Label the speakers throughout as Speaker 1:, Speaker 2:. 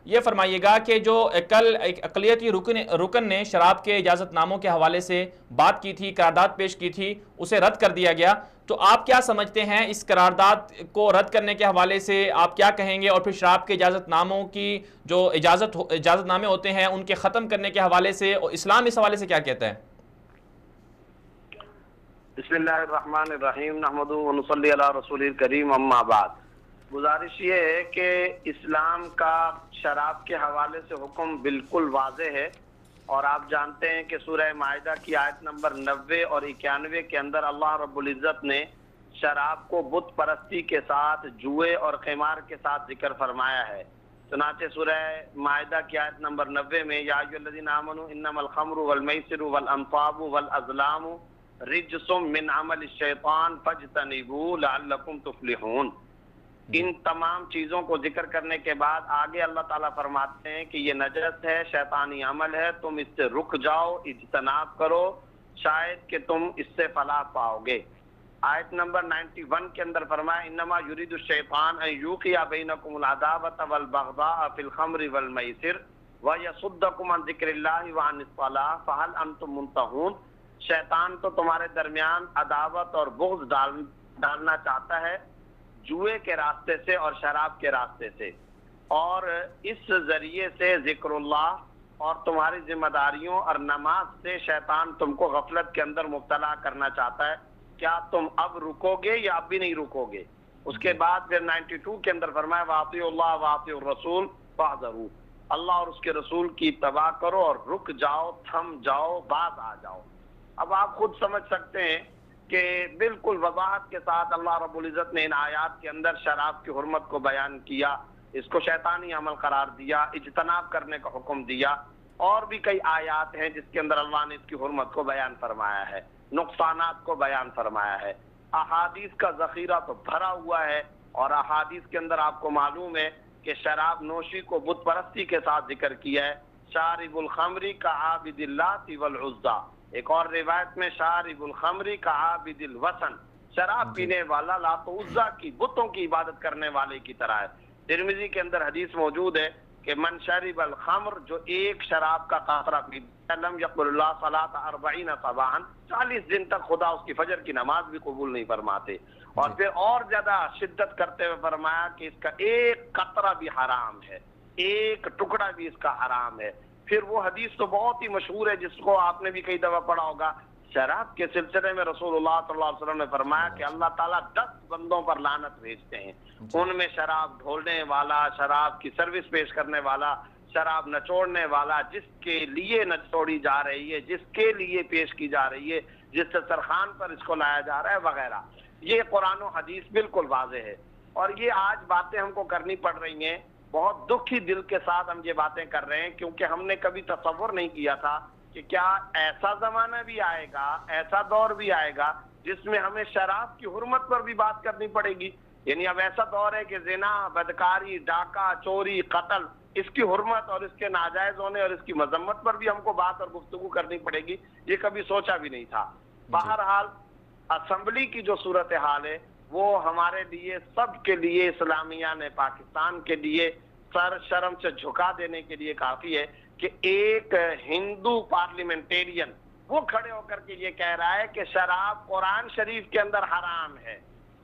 Speaker 1: یہ فرمائیے گا کہ جو کل ایک اقلیتی رکن نے شراب کے اجازت ناموں کے حوالے سے بات کی تھی، قرارداد پیش کی تھی، اسے رد کر دیا گیا، تو آپ کیا سمجھتے ہیں اس قرارداد کو رد کرنے کے حوالے سے آپ کیا کہیں گے؟ اور پھر شراب کے اجازت ناموں کی جو اجازت نامے ہوتے ہیں ان کے ختم کرنے کے حوالے سے اسلام اس حوالے سے کیا کہتا ہے؟
Speaker 2: بسم اللہ الرحمن الرحیم، نحمدہ و نصلی علی رسول الکریم، اما بعد۔ گزارش یہ ہے کہ اسلام کا شراب کے حوالے سے حکم بالکل واضح ہے، اور آپ جانتے ہیں کہ سورہ مائدہ کی آیت نمبر 90 اور 91 کے اندر اللہ رب العزت نے شراب کو بت پرستی کے ساتھ، جوئے اور قمار کے ساتھ ذکر فرمایا ہے۔ چنانچہ سورہ مائدہ کی آیت نمبر 90 میں یا ایھا الذین آمنوا انما الخمر والمیسر والانصاب والازلام رجس من عمل الشیطان فاجتنبوہ لعلکم تفلحون۔ ان تمام چیزوں کو ذکر کرنے کے بعد آگے اللہ تعالیٰ فرماتے ہیں کہ یہ نجس ہے، شیطانی عمل ہے، تم اس سے رک جاؤ، اجتناب کرو، شاید کہ تم اس سے فلاح پاؤ گے۔ آیت نمبر 91 کے اندر فرمایا انما یرید الشیطان ان یوقع بینکم العداوۃ والبغضاء فی الخمر والمیسر ویصدکم عن ذکر اللہ وعن الصلاۃ فہل انتم منتہون۔ شیطان تو تمہارے درمیان عداوت اور بغض ڈالنا چاہتا ہے جوئے کے راستے سے اور شراب کے راستے سے، اور اس ذریعے سے ذکر اللہ اور تمہاری ذمہ داریوں اور نماز سے شیطان تم کو غفلت کے اندر مبتلا کرنا چاہتا ہے۔ کیا تم اب رکو گے یا اب بھی نہیں رکو گے؟ اس کے بعد پھر 92 کے اندر فرمایا وَأَطِیعُوا اللَّهَ وَأَطِیعُوا الرَّسُولَ فَاحْذَرُوا، اللہ اور اس کے رسول کی اتباع کرو اور رک جاؤ، تھم جاؤ، باز آ جاؤ۔ اب آپ خود سمجھ سکتے ہیں کہ بالکل وضاحت کے ساتھ اللہ رب العزت نے ان آیات کے اندر شراب کی حرمت کو بیان کیا، اس کو شیطانی عمل قرار دیا، اجتناب کرنے کا حکم دیا، اور بھی کئی آیات ہیں جس کے اندر اللہ نے اس کی حرمت کو بیان فرمایا ہے، نقصانات کو بیان فرمایا ہے۔ احادیث کا ذخیرہ تو بھرا ہوا ہے، اور احادیث کے اندر آپ کو معلوم ہے کہ شراب نوشی کو بت پرستی کے ساتھ ذکر کیا ہے، شارب الخمر کا عابد اللات والعزیٰ، ایک اور روایت میں شارب الخمر کا عابد الوثن، شراب پینے والا لات و عزیٰ کی بتوں کی عبادت کرنے والے کی طرح ہے۔ ترمذی کے اندر حدیث موجود ہے کہ من شرب الخمر، جو ایک شراب کا قاطرہ پیتا لم یقبل اللہ صلاۃ 40 صباحا، 40 دن تک خدا اس کی فجر کی نماز بھی قبول نہیں فرماتے۔ اور پھر اور زیادہ شدت کرتے ہوئے فرمایا کہ اس کا ایک قطرہ بھی حرام ہے، ایک ٹکڑا بھی اس کا حرام ہے۔ پھر وہ حدیث تو بہت ہی مشہور ہے جس کو آپ نے بھی کئی دفعہ پڑھا ہوگا، شراب کے سلسلے میں رسول اللہ صلی اللہ علیہ وسلم نے فرمایا کہ اللہ تعالیٰ 10 بندوں پر لعنت بھیجتے ہیں، ان میں شراب ڈھولنے والا، شراب کی سروس پیش کرنے والا، شراب نچوڑنے والا، جس کے لیے نچوڑی جا رہی ہے، جس کے لیے پیش کی جا رہی ہے، جس سے سرخان پر اس کو لایا جا رہا ہے وغیرہ۔ یہ قرآن و حدیث بالکل واضح ہے، اور یہ آج باتیں ہم کو کرنی پڑ رہی ہیں، بہت دکھی دل کے ساتھ ہم یہ باتیں کر رہے ہیں، کیونکہ ہم نے کبھی تصور نہیں کیا تھا کہ کیا ایسا زمانہ بھی آئے گا، ایسا دور بھی آئے گا جس میں ہمیں شراب کی حرمت پر بھی بات کرنی پڑے گی۔ یعنی اب ایسا دور ہے کہ زنا، بدکاری، ڈاکہ، چوری، قتل، اس کی حرمت اور اس کے ناجائز ہونے اور اس کی مذمت پر بھی ہم کو بات اور گفتگو کرنی پڑے گی، یہ کبھی سوچا بھی نہیں تھا۔ بہرحال اسمبلی کی جو صورتحال ہے وہ ہمارے لیے، سب کے لیے، اسلامیہ نے پاکستان کے لیے سر شرم سے جھکا دینے کے لیے کافی ہے کہ ایک ہندو پارلیمنٹیرین وہ کھڑے ہو کر کے یہ کہہ رہا ہے کہ شراب قرآن شریف کے اندر حرام ہے،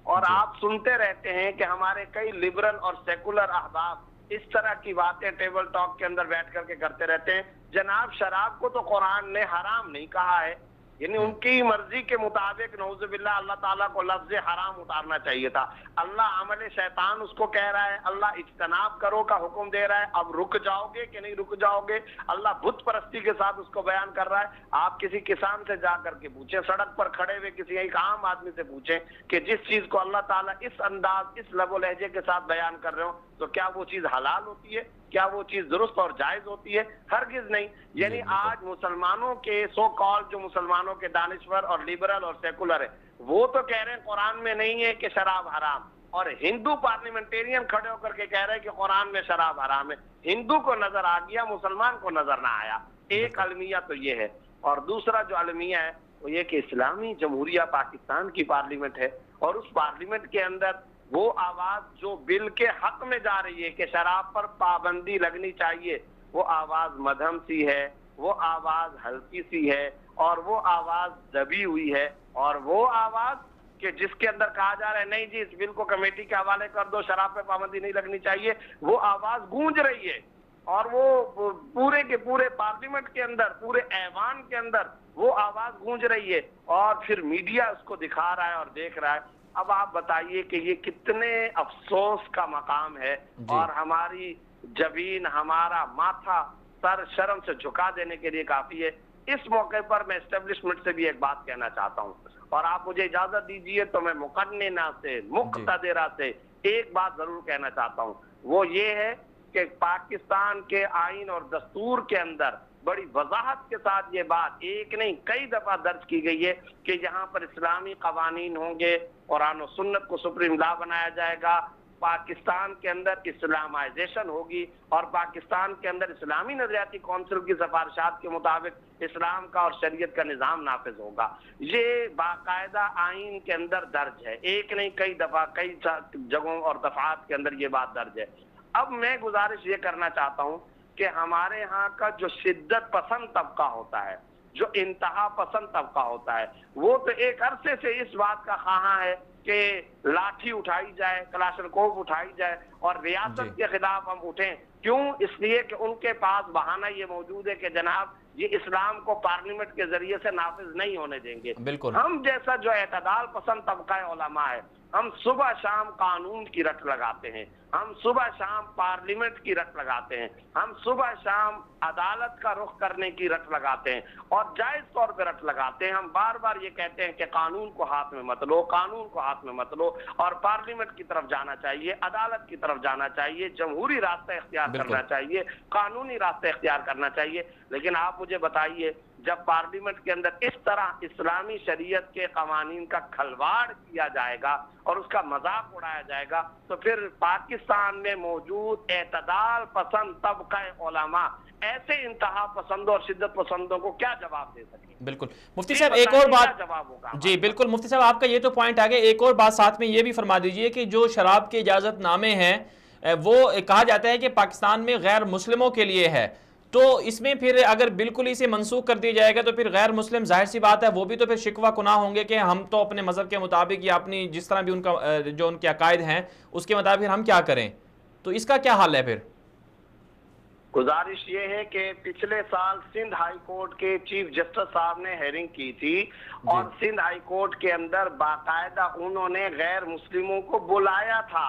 Speaker 2: اور آپ سنتے رہتے ہیں کہ ہمارے کئی لبرل اور سیکولر احباب اس طرح کی باتیں ٹیبل ٹاک کے اندر بیٹھ کر کے کرتے رہتے ہیں۔ جناب شراب کو تو قرآن نے حرام نہیں کہا ہے، یعنی ان کی مرضی کے مطابق نعوذ باللہ اللہ تعالیٰ کو لفظ حرام اتارنا چاہیے تھا۔ اللہ عمل شیطان اس کو کہہ رہا ہے، اللہ اجتناب کرو کا حکم دے رہا ہے، اب رک جاؤ گے کہ نہیں رک جاؤ گے؟ اللہ بت پرستی کے ساتھ اس کو بیان کر رہا ہے۔ آپ کسی کسان سے جا کر کے پوچھیں، سڑک پر کھڑے ہوئے کسی ایک عام آدمی سے پوچھیں کہ جس چیز کو اللہ تعالیٰ اس انداز، اس لب و لہجے کے ساتھ بیان کر رہے ہو تو کیا وہ چیز حلال ہوتی ہے؟ کیا وہ چیز درست اور جائز ہوتی ہے؟ ہرگز نہیں۔ یعنی آج مسلمانوں کے سو کال، جو مسلمانوں کے دانشور اور لبرل اور سیکولر ہے، وہ تو کہہ رہے ہیں قرآن میں نہیں ہے کہ شراب حرام، اور ہندو پارلیمنٹیرین کھڑے ہو کر کے کہہ رہے ہیں کہ قرآن میں شراب حرام ہے۔ ہندو کو نظر آ گیا، مسلمان کو نظر نہ آیا۔ ایک المیہ تو یہ ہے، اور دوسرا جو المیہ ہے وہ یہ کہ اسلامی جمہوریہ پاکستان کی پارلیمنٹ ہے، اور اس پارلیمنٹ کے اندر وہ آواز جو بل کے حق میں جا رہی ہے کہ شراب پر پابندی لگنی چاہیے، وہ آواز مدھم سی ہے، وہ آواز ہلکی سی ہے، اور وہ آواز دبی ہوئی ہے، اور وہ آواز کہ جس کے اندر کہا جا رہا ہے نہیں جی اس بل کو کمیٹی کے حوالے کر دو، شراب پہ پابندی نہیں لگنی چاہیے، وہ آواز گونج رہی ہے، اور وہ پورے کے پورے پارلیمنٹ کے اندر، پورے ایوان کے اندر وہ آواز گونج رہی ہے، اور پھر میڈیا اس کو دکھا رہا ہے اور دیکھ رہا ہے۔ اب آپ بتائیے کہ یہ کتنے افسوس کا مقام ہے، اور ہماری جبین، ہمارا ماتھا سر شرم سے جھکا دینے کے لیے کافی ہے۔ اس موقع پر میں اسٹیبلشمنٹ سے بھی ایک بات کہنا چاہتا ہوں، اور آپ مجھے اجازت دیجئے تو میں مقننہ سے، مقتدرہ سے ایک بات ضرور کہنا چاہتا ہوں، وہ یہ ہے کہ پاکستان کے آئین اور دستور کے اندر بڑی وضاحت کے ساتھ یہ بات ایک نہیں کئی دفعہ درج کی گئی ہے کہ یہاں پر اسلامی قوانین ہوں گے، قرآن و سنت کو سپریم لا بنایا جائے گا، پاکستان کے اندر اسلامائزیشن ہوگی، اور پاکستان کے اندر اسلامی نظریاتی کونسل کی سفارشات کے مطابق اسلام کا اور شریعت کا نظام نافذ ہوگا۔ یہ باقاعدہ آئین کے اندر درج ہے، ایک نہیں کئی دفعہ کئی جگہوں اور دفعات کے اندر یہ بات درج ہے۔ اب میں گزارش یہ کرنا چاہتا ہوں کہ ہمارے ہاں کا جو شدت پسند طبقہ ہوتا ہے، جو انتہا پسند طبقہ ہوتا ہے، وہ تو ایک عرصے سے اس بات کا خواہاں ہے کہ لاٹھی اٹھائی جائے، کلاشنکوف اٹھائی جائے اور ریاست کے خلاف ہم اٹھیں۔ کیوں؟ اس لیے کہ ان کے پاس بہانہ یہ موجود ہے کہ جناب یہ اسلام کو پارلیمنٹ کے ذریعے سے نافذ نہیں ہونے دیں گے۔ ہم جیسا جو اعتدال پسند طبقہ علماء ہے، ہم صبح شام قانون کی رٹ لگاتے ہیں، ہم صبح شام پارلیمنٹ کی رٹ لگاتے ہیں، ہم صبح شام عدالت کا رخ کرنے کی رٹ لگاتے ہیں، اور جائز طور پہ رٹ لگاتے ہیں۔ ہم بار بار یہ کہتے ہیں کہ قانون کو ہاتھ میں مت لو، قانون کو ہاتھ میں مت لو، اور پارلیمنٹ کی طرف جانا چاہیے، عدالت کی طرف جانا چاہیے، جمہوری راستہ اختیار کرنا چاہیے، قانونی راستہ اختیار کرنا چاہیے۔ لیکن آپ مجھے بتائیے جب پارلیمنٹ کے اندر اس طرح اسلامی شریعت کے قوانین کا کھلواڑ کیا جائے گا اور اس کا مذاق اڑایا جائے گا، تو پھر پاکستان میں موجود اعتدال پسند طبقہ علماء ایسے انتہا پسندوں اور شدت پسندوں کو کیا جواب دے سکیں؟
Speaker 1: بالکل مفتی صاحب ایک اور بات، جی بالکل مفتی صاحب آپ کا یہ تو پوائنٹ آگے، ایک اور بات ساتھ میں یہ بھی فرما دیجئے کہ جو شراب کے اجازت نامے ہیں وہ کہا جاتا ہے کہ پاکستان میں غیر مسلموں کے لیے ہے، تو اس میں پھر اگر بالکل اسے منسوخ کر دیا جائے گا تو پھر غیر مسلم ظاہر سی بات ہے وہ بھی تو پھر شکوہ کناہ ہوں گے کہ ہم تو اپنے مذہب کے مطابق یا اپنی جس طرح بھی ان کا جو ان کے عقائد ہیں اس کے مطابق ہم کیا کریں، تو اس کا کیا حال ہے؟ پھر
Speaker 2: گزارش یہ ہے کہ پچھلے سال سندھ ہائی کورٹ کے چیف جسٹس صاحب نے ہیرنگ کی تھی، اور سندھ ہائی کورٹ کے اندر باقاعدہ انہوں نے غیر مسلموں کو بلایا تھا،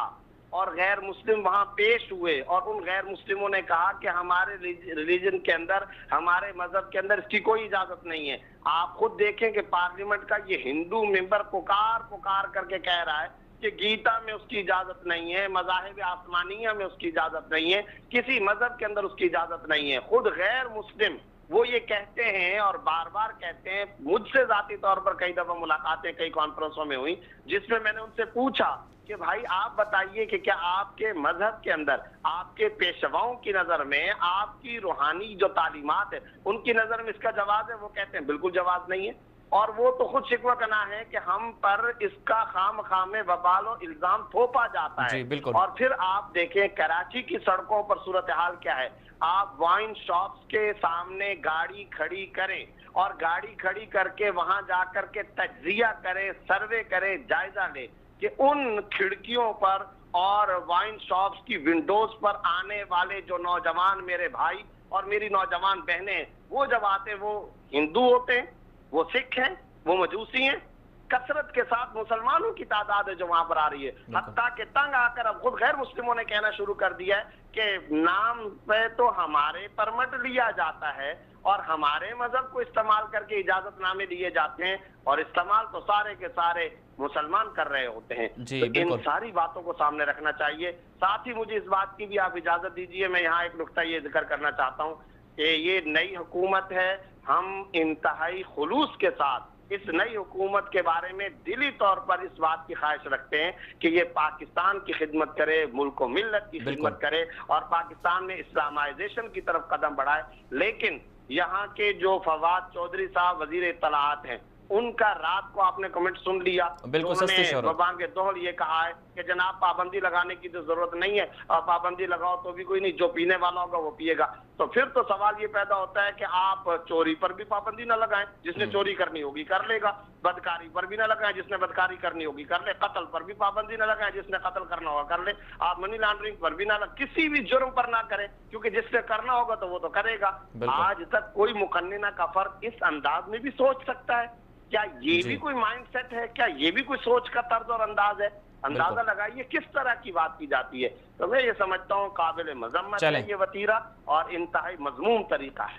Speaker 2: اور غیر مسلم وہاں پیش ہوئے، اور ان غیر مسلموں نے کہا کہ ہمارے ریلیجن کے اندر، ہمارے مذہب کے اندر اس کی کوئی اجازت نہیں ہے۔ آپ خود دیکھیں کہ پارلیمنٹ کا یہ ہندو ممبر پکار کر کے کہہ رہا ہے کہ گیتا میں اس کی اجازت نہیں ہے، مذاہب آسمانیہ میں اس کی اجازت نہیں ہے، کسی مذہب کے اندر اس کی اجازت نہیں ہے۔ خود غیر مسلم وہ یہ کہتے ہیں اور بار بار کہتے ہیں۔ مجھ سے ذاتی طور پر کئی دفعہ ملاقاتیں کئی کانفرنسوں میں ہوئی جس میں میں نے ان سے پوچھا کہ بھائی آپ بتائیے کہ کیا آپ کے مذہب کے اندر، آپ کے پیشواؤں کی نظر میں، آپ کی روحانی جو تعلیمات ہے ان کی نظر میں اس کا جواز ہے؟ وہ کہتے ہیں بالکل جواز نہیں ہے، اور وہ تو خود شکوہ کنا ہے کہ ہم پر اس کا خام خام وبال و الزام تھوپا جاتا ہے۔ اور پھر آپ دیکھیں کراچی کی سڑکوں پر صورتحال کیا ہے، آپ وائن شاپس کے سامنے گاڑی کھڑی کریں اور گاڑی کھڑی کر کے وہاں جا کر کے تجزیہ کرے، سروے کرے، جائزہ لے کہ ان کھڑکیوں پر اور وائن شاپس کی ونڈوز پر آنے والے جو نوجوان میرے بھائی اور میری نوجوان بہنیں، وہ جب آتے وہ ہندو ہوتے ہیں، وہ سکھ ہیں، وہ مجوسی ہیں، کثرت کے ساتھ مسلمانوں کی تعداد ہے جو وہاں پر آ رہی ہے، حتیٰ کہ تنگ آ کر اب خود غیر مسلموں نے کہنا شروع کر دیا ہے کہ نام پہ تو ہمارے پرمٹ لیا جاتا ہے اور ہمارے مذہب کو استعمال کر کے اجازت نامے دیے جاتے ہیں، اور استعمال تو سارے کے سارے مسلمان کر رہے ہوتے ہیں۔ تو ان ساری باتوں کو سامنے رکھنا چاہیے۔ ساتھ ہی مجھے اس بات کی بھی آپ اجازت دیجئے، میں یہاں ایک نقطہ یہ ذکر کرنا چاہتا ہوں کہ یہ نئی حکومت ہے، ہم انتہائی خلوص کے ساتھ اس نئی حکومت کے بارے میں دلی طور پر اس بات کی خواہش رکھتے ہیں کہ یہ پاکستان کی خدمت کرے، ملک و ملت کی خدمت کرے اور پاکستان میں اسلامائزیشن کی طرف قدم بڑھائے۔ لیکن یہاں کے جو فواد چودھری صاحب وزیر اطلاعات ہیں، ان کا رات کو آپ نے کمنٹ سن لیا،
Speaker 1: بالکل سستی شہرت،
Speaker 2: ببانگ دوہل یہ کہا ہے کہ جناب پابندی لگانے کی تو ضرورت نہیں ہے، اور پابندی لگاؤ تو بھی کوئی نہیں، جو پینے والا ہوگا وہ پیے گا۔ تو پھر تو سوال یہ پیدا ہوتا ہے کہ آپ چوری پر بھی پابندی نہ لگائیں، جس نے چوری کرنی ہوگی کر لے گا، بدکاری پر بھی نہ لگائیں، جس نے بدکاری کرنی ہوگی کر لے، قتل پر بھی پابندی نہ لگائیں، جس نے قتل کرنا ہوگا کر لے، آپ منی لانڈرنگ پر بھی نہ لگائیں، کسی بھی جرم پر نہ کریں، کیونکہ جس نے کرنا ہوگا تو وہ تو کرے گا۔ آج تک کوئی مقننہ کا فرد اس انداز میں بھی سوچ سکتا ہے؟ کیا یہ بھی کوئی مائنڈ سیٹ ہے؟ کیا یہ بھی کوئی سوچ کا طرز اور انداز ہے؟ اندازہ لگائیے کس طرح کی بات کی جاتی ہے۔ تو میں یہ سمجھتا ہوں قابل مذمت ہے یہ وتیرہ اور انتہائی مذموم طریقہ ہے۔